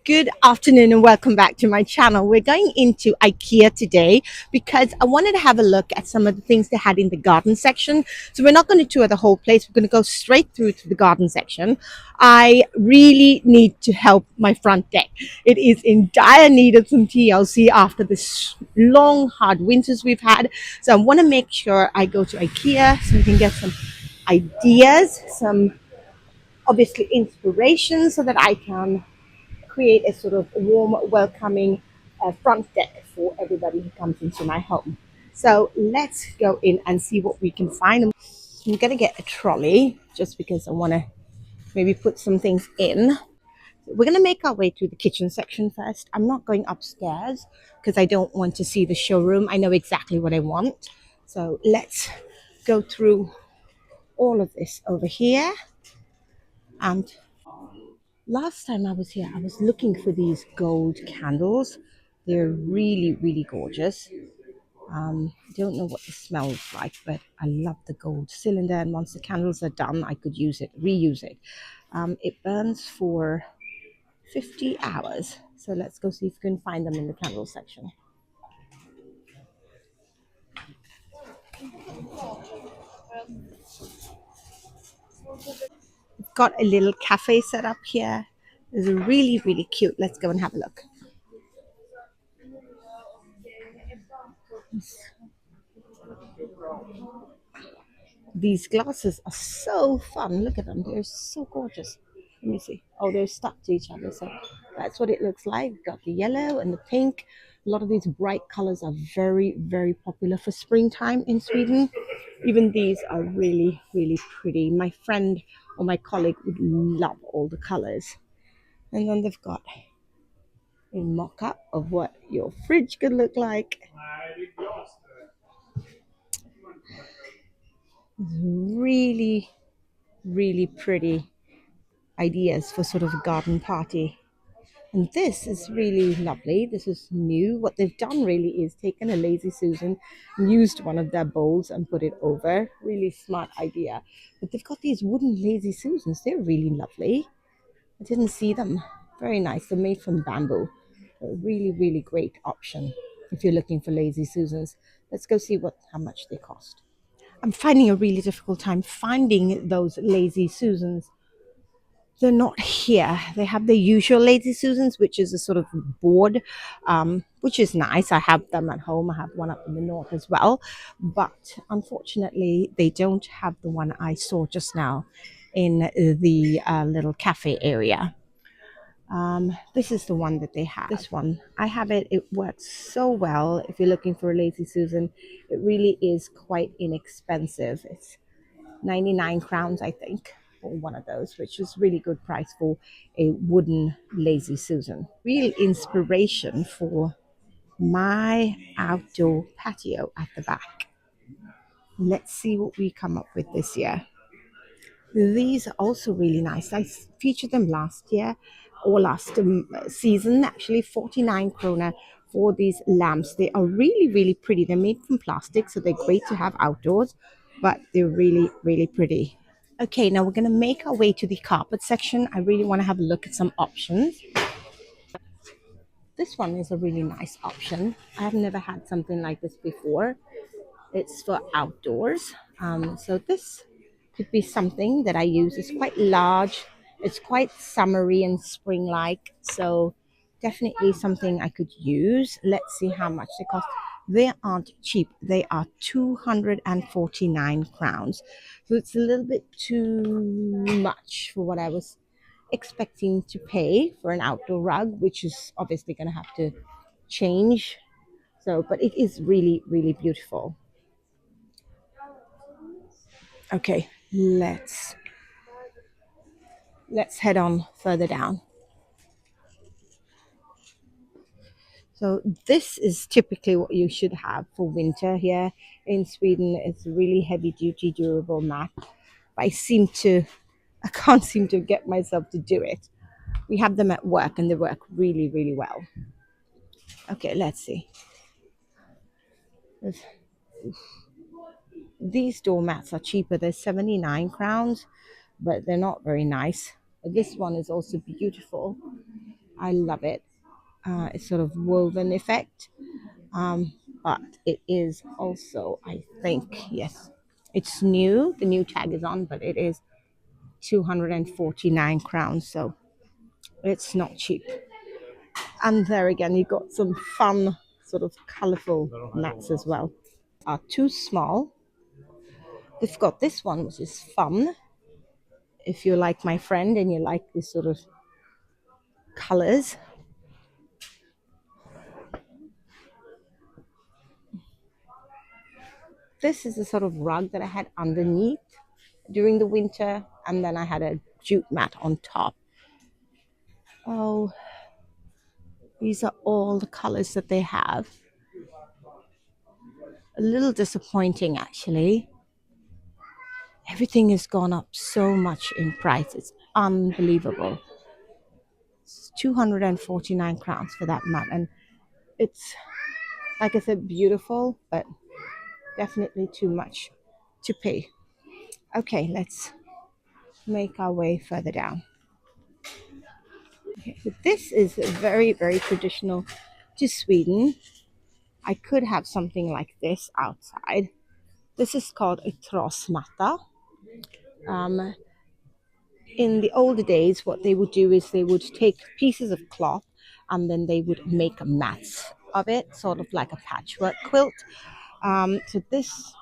Good afternoon and welcome back to my channel. We're going into IKEA today because I wanted to have a look at some of the things they had in the garden section. So we're not going to tour the whole place. We're going to go straight through to the garden section. I really need to help my front deck. It is in dire need of some TLC after this long, hard winters we've had. So I want to make sure I go to IKEA so we can get some ideas, some obviously inspiration so that I can create a sort of warm, welcoming front deck for everybody who comes into my home. So let's go in and see what we can find. I'm going to get a trolley just because I want to maybe put some things in. We're going to make our way to the kitchen section first. I'm not going upstairs because I don't want to see the showroom. I know exactly what I want. So let's go through all of this over here. And last time I was here, I was looking for these gold candles. They're really, really gorgeous. Don't know what the smells like, but I love the gold cylinder. And once the candles are done, I could use it, reuse it. It burns for 50 hours. So let's go see if we can find them in the candle section. We've got a little cafe set up here. It's really, really cute. Let's go and have a look. These glasses are so fun. Look at them. They're so gorgeous. Let me see. Oh, they're stuck to each other. So that's what it looks like. We've got the yellow and the pink. A lot of these bright colors are very, very popular for springtime in Sweden. Even these are really, really pretty. My friend or my colleague would love all the colors. And then they've got a mock-up of what your fridge could look like. Really, really pretty ideas for sort of a garden party. And this is really lovely. This is new. What they've done really is taken a Lazy Susan and used one of their bowls and put it over. Really smart idea. But they've got these wooden Lazy Susans. They're really lovely. I didn't see them. Very nice. They're made from bamboo. A really, really great option if you're looking for Lazy Susans. Let's go see how much they cost. I'm finding a really difficult time finding those Lazy Susans. They're not here. They have the usual Lazy Susans, which is a sort of board, which is nice. I have them at home. I have one up in the north as well. But unfortunately, they don't have the one I saw just now in the little cafe area. This is the one that they have. This one, I have it. It works so well. If you're looking for a Lazy Susan, it really is quite inexpensive. It's 99 crowns, I think, for one of those, which is really good price for a wooden Lazy Susan. Real inspiration for my outdoor patio at the back. Let's see what we come up with this year. These are also really nice. I featured them last year or last season, actually, 49 krona for these lamps. They are really, really pretty. They're made from plastic, so they're great to have outdoors, but they're really, really pretty. Okay, now we're going to make our way to the carpet section. I really want to have a look at some options. This one is a really nice option. I have never had something like this before. It's for outdoors. So this could be something that I use. It's quite large. It's quite summery and spring-like. So definitely something I could use. Let's see how much they cost. They aren't cheap. They are 249 crowns. So it's a little bit too much for what I was expecting to pay for an outdoor rug, which is obviously going to have to change. So, but it is really, really beautiful. Okay, let's head on further down. So this is typically what you should have for winter here in Sweden. It's a really heavy duty durable mat. But I can't seem to get myself to do it. We have them at work and they work really, really well. Okay, let's see. These doormats are cheaper. They're 79 crowns, but they're not very nice. This one is also beautiful. I love it. It's sort of woven effect, but it is also, I think, yes, it's new. The new tag is on, but it is 249 crowns, so it's not cheap. And there again, you got some fun, sort of colorful mats as well. Are too small. They've got this one, which is fun. If you're like my friend and you like this sort of colors. This is the sort of rug that I had underneath during the winter, and then I had a jute mat on top. Oh, these are all the colors that they have. A little disappointing, actually. Everything has gone up so much in price. It's unbelievable. It's 249 crowns for that mat, and it's, like I said, beautiful, but definitely too much to pay. Okay, let's make our way further down. Okay, so this is very, very traditional to Sweden. I could have something like this outside. This is called a trossmatta. Um, in the older days, what they would do is they would take pieces of cloth and then they would make mats of it, sort of like a patchwork quilt. So this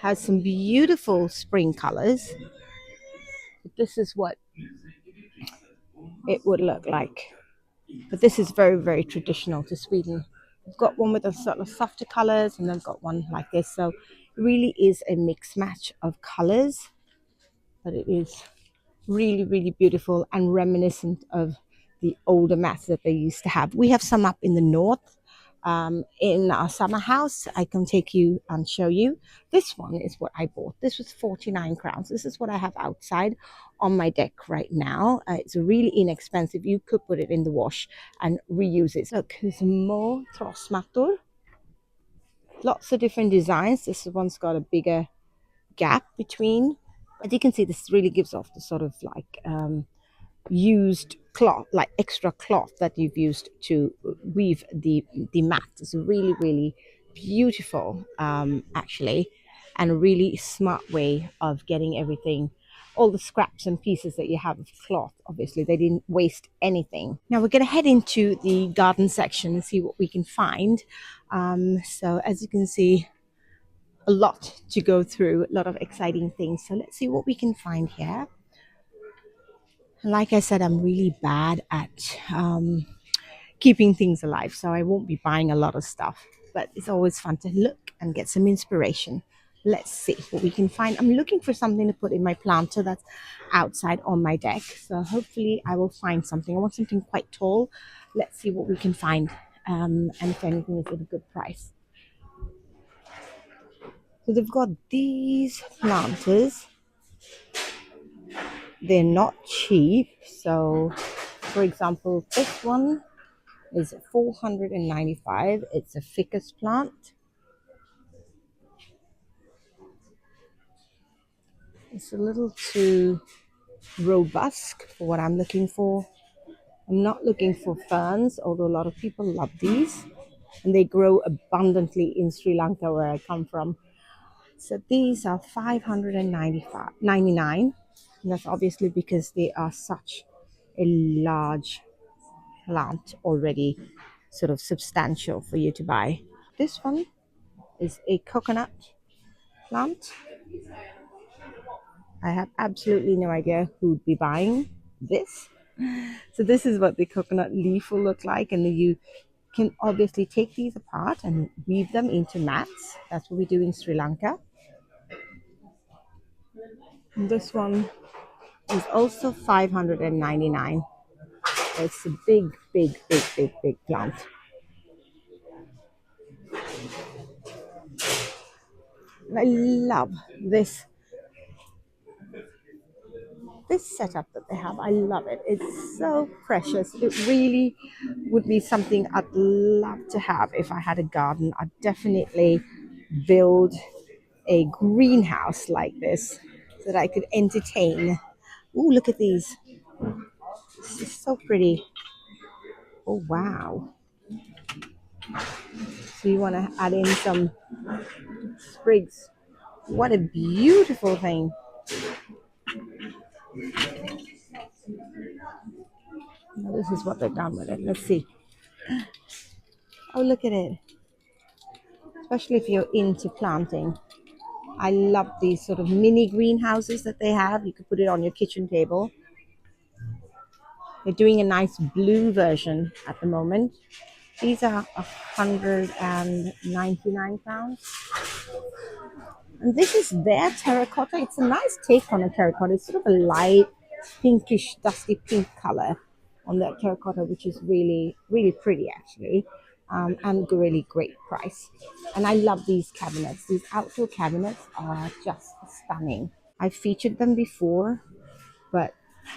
has some beautiful spring colors. This is what it would look like. But this is very, very traditional to Sweden. We've got one with a sort of softer colors, and then got one like this. So it really is a mixed match of colors, but it is really, really beautiful and reminiscent of the older mats that they used to have. We have some up in the north, in our summer house. I can take you and show you. This one is what I bought. This was 49 crowns. This is what I have outside on my deck right now. It's really inexpensive. You could put it in the wash and reuse it. Look, there's more trossmattor. Lots of different designs. This one's got a bigger gap between. As you can see, this really gives off the sort of like used cloth, like extra cloth that you've used to weave the mat. It's really, really beautiful, actually, and a really smart way of getting everything, all the scraps and pieces that you have of cloth. Obviously, they didn't waste anything. Now we're going to head into the garden section and see what we can find. So as you can see, a lot to go through, a lot of exciting things. So let's see what we can find here. Like I said, I'm really bad at keeping things alive, so I won't be buying a lot of stuff, but it's always fun to look and get some inspiration. Let's see what we can find. I'm looking for something to put in my planter that's outside on my deck, so hopefully I will find something. I want something quite tall. Let's see what we can find, and if anything is at a good price. So they've got these planters. They're not cheap. So, for example, this one is 495. It's a ficus plant. It's a little too robust for what I'm looking for. I'm not looking for ferns, although a lot of people love these, and they grow abundantly in Sri Lanka, where I come from. So these are 599, and that's obviously because they are such a large plant already, sort of substantial for you to buy. This one is a coconut plant. I have absolutely no idea who'd be buying this. So this is what the coconut leaf will look like, and then you can obviously take these apart and weave them into mats. That's what we do in Sri Lanka. And this one is also 599. It's a big, big, big, big, big plant. And I love this setup that they have. I love it. It's so precious. It really would be something I'd love to have if I had a garden. I'd definitely build a greenhouse like this so that I could entertain. Ooh, look at these. This is so pretty. Oh, wow. So you want to add in some sprigs. What a beautiful thing. Now this is what they've done with it. Let's see. Oh, look at it. Especially if you're into planting. I love these sort of mini greenhouses that they have. You could put it on your kitchen table. They're doing a nice blue version at the moment. These are 199 pounds. And this is their terracotta. It's a nice take on a terracotta. It's sort of a light pinkish, dusty pink color on that terracotta, which is really, really pretty actually. And really great price. And I love these cabinets. These outdoor cabinets are just stunning. I've featured them before, but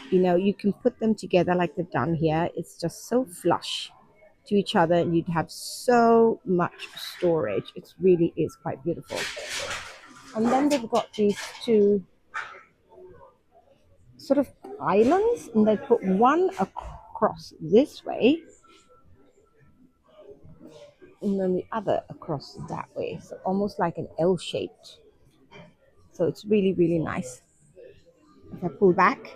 you know, you can put them together like they've done here. It's just so flush to each other, and you'd have so much storage. It really is quite beautiful. And then they've got these two sort of islands, and they put one across this way and then the other across that way, so almost like an L shaped. So it's really, really nice. If I pull back,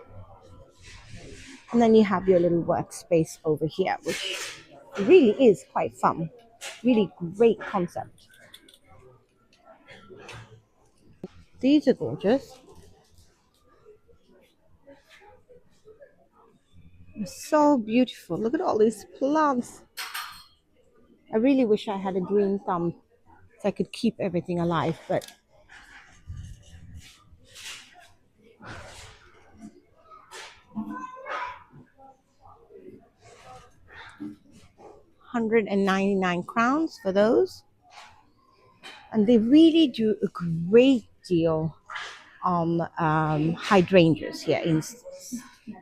and then you have your little workspace over here, which really is quite fun. Really great concept. These are gorgeous. They're so beautiful. Look at all these plants. I really wish I had a green thumb so I could keep everything alive, but £199 for those. And they really do a great deal on hydrangeas here.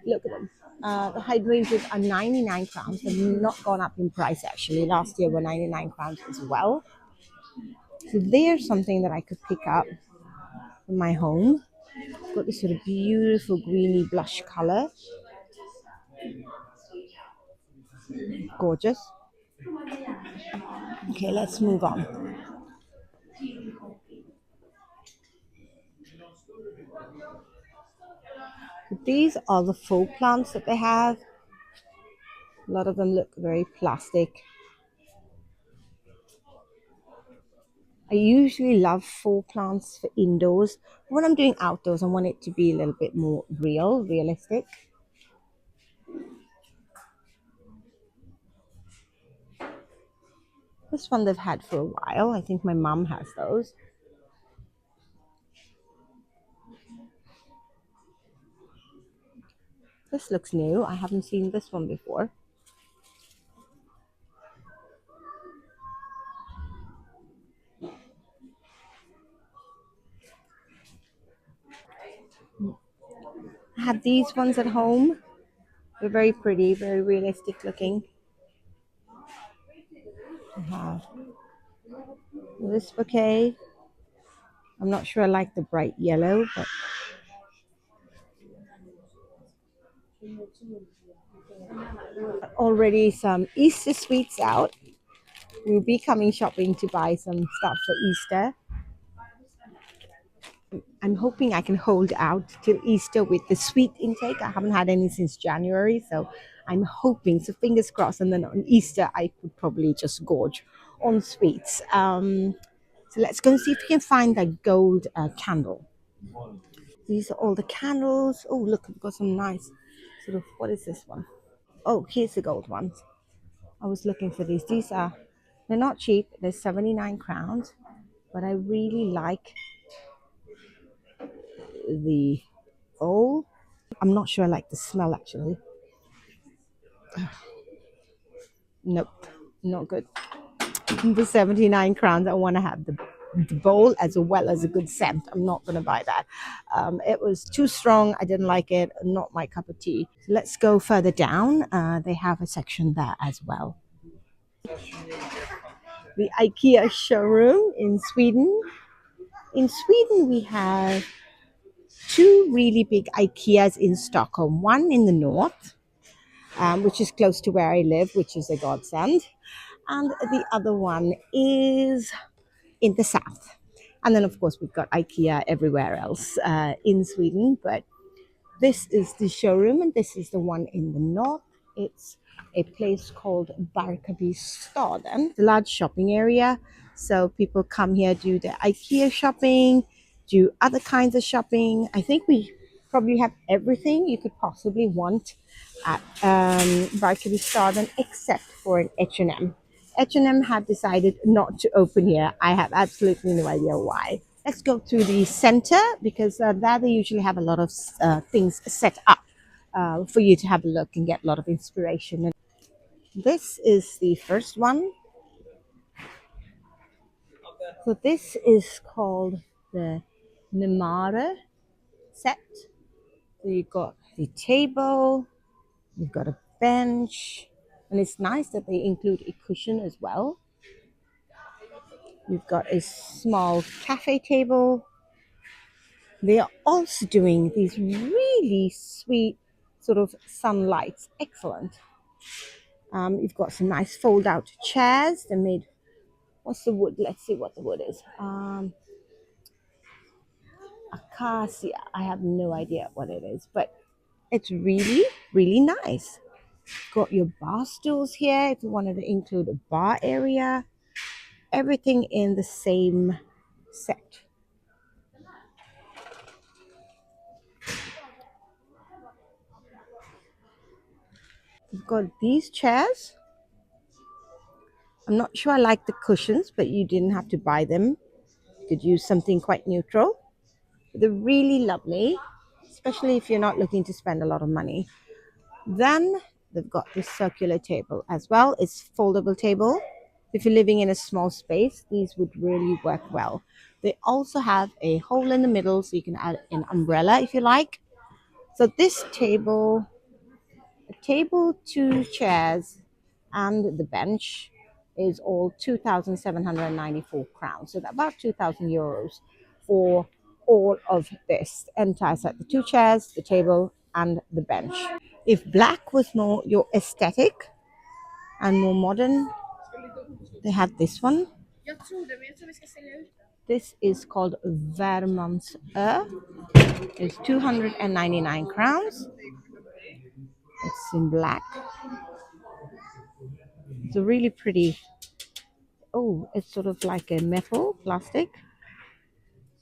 Look at them. The hydrangeas are £99. They've not gone up in price actually. Last year were £99 as well. So there's something that I could pick up for my home. It's got this sort of beautiful greeny blush color. Gorgeous. Okay, let's move on. These are the faux plants that they have. A lot of them look very plastic. I usually love faux plants for indoors. When I'm doing outdoors, I want it to be a little bit more realistic. This one they've had for a while. I think my mum has those. This looks new. I haven't seen this one before. I have these ones at home. They're very pretty, very realistic looking. I have this bouquet. I'm not sure I like the bright yellow, but already some Easter sweets out. We'll be coming shopping to buy some stuff for Easter. I'm hoping I can hold out till Easter with the sweet intake. I haven't had any since January, so I'm hoping, so fingers crossed, and then on Easter I could probably just gorge on sweets. So let's go and see if we can find that gold candle. These are all the candles. Oh, look, we've got some nice sort of, what is this one? Oh, here's the gold ones. I was looking for these. They're not cheap. They're 79 crowns, but I really like the bowl. I'm not sure I like the smell actually. Nope, not good. For 79 crowns, I want to have the bowl as well as a good scent. I'm not going to buy that. It was too strong. I didn't like it. Not my cup of tea. So let's go further down. They have a section there as well. The IKEA showroom in Sweden. In Sweden, we have two really big IKEAs in Stockholm. One in the north, which is close to where I live, which is a godsend. And the other one is in the south. And then, of course, we've got IKEA everywhere else in Sweden. But this is the showroom, and this is the one in the north. It's a place called Barkarbystaden, the large shopping area. So people come here, do the IKEA shopping, do other kinds of shopping. I think we probably have everything you could possibly want at Barkarbystaden except for an H&M. H&M have decided not to open here. I have absolutely no idea why. Let's go to the center because there they usually have a lot of things set up for you to have a look and get a lot of inspiration. And this is the first one. So this is called the Nemare set. So you've got the table, you've got a bench, and it's nice that they include a cushion as well. You've got a small cafe table. They are also doing these really sweet sort of sunlights. Excellent. You've got some nice fold out chairs. They're made, what's the wood? Let's see what the wood is. Acacia. I have no idea what it is, but it's really, really nice. Got your bar stools here if you wanted to include a bar area. Everything in the same set. You've got these chairs. I'm not sure I like the cushions, but you didn't have to buy them. You could use something quite neutral. They're really lovely, especially if you're not looking to spend a lot of money. Then they've got this circular table as well. It's foldable table. If you're living in a small space, these would really work well. They also have a hole in the middle so you can add an umbrella if you like. So this table, a table, two chairs, and the bench is all 2,794 crowns. So that's about 2,000 euros for all of this entire set, the two chairs, the table, and the bench. If black was more your aesthetic and more modern, they have this one. This is called Värmansö. It's 299 crowns. It's in black. It's a really pretty. Oh, it's sort of like a metal plastic,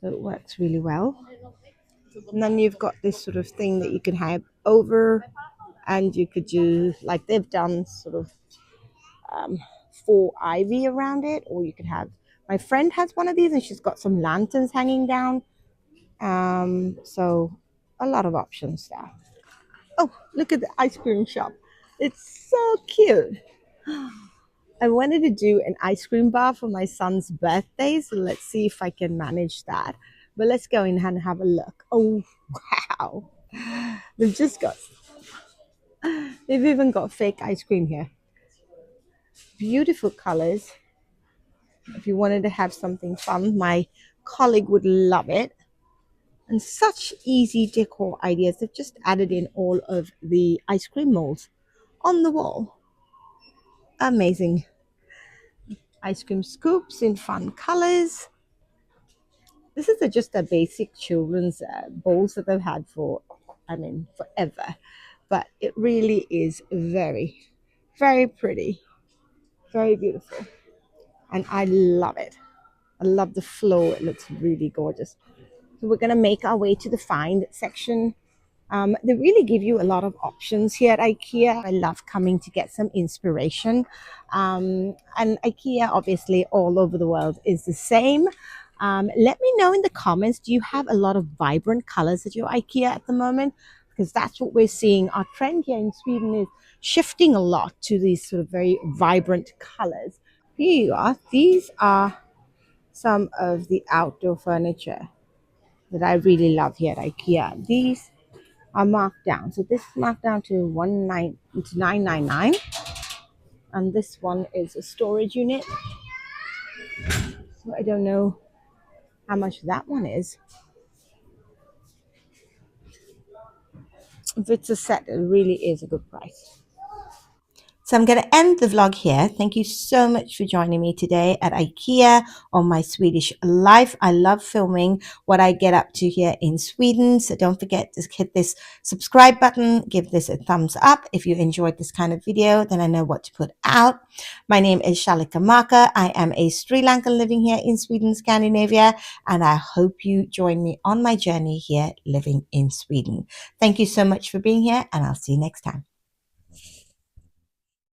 so it works really well. And then you've got this sort of thing that you can have over, and you could do like they've done sort of for ivy around it, or you could have. My friend has one of these, and she's got some lanterns hanging down. So a lot of options there. Oh, look at the ice cream shop. It's so cute. I wanted to do an ice cream bar for my son's birthday, so let's see if I can manage that. But let's go in and have a look. Oh, wow. They've just got, they've even got fake ice cream here. Beautiful colors. If you wanted to have something fun, my colleague would love it. And such easy decor ideas. They've just added in all of the ice cream molds on the wall. Amazing. Ice cream scoops in fun colors. This is just a basic children's bowls that they've had for, I mean, forever. But it really is very, very pretty. Very beautiful. And I love it. I love the flow. It looks really gorgeous. So we're going to make our way to the find section. They really give you a lot of options here at IKEA. I love coming to get some inspiration. And IKEA, obviously, all over the world is the same. Let me know in the comments, do you have a lot of vibrant colors at your IKEA at the moment? Because that's what we're seeing. Our trend here in Sweden is shifting a lot to these sort of very vibrant colors. Here you are. These are some of the outdoor furniture that I really love here at IKEA. These are marked down. So this is marked down to 999, and this one is a storage unit. So I don't know how much that one is. If it's a set, it really is a good price. So I'm going to end the vlog here. Thank you so much for joining me today at IKEA on my Swedish life. I love filming what I get up to here in Sweden. So don't forget to hit this subscribe button. Give this a thumbs up. If you enjoyed this kind of video, then I know what to put out. My name is Shalika Marker. I am a Sri Lankan living here in Sweden, Scandinavia, and I hope you join me on my journey here living in Sweden. Thank you so much for being here, and I'll see you next time.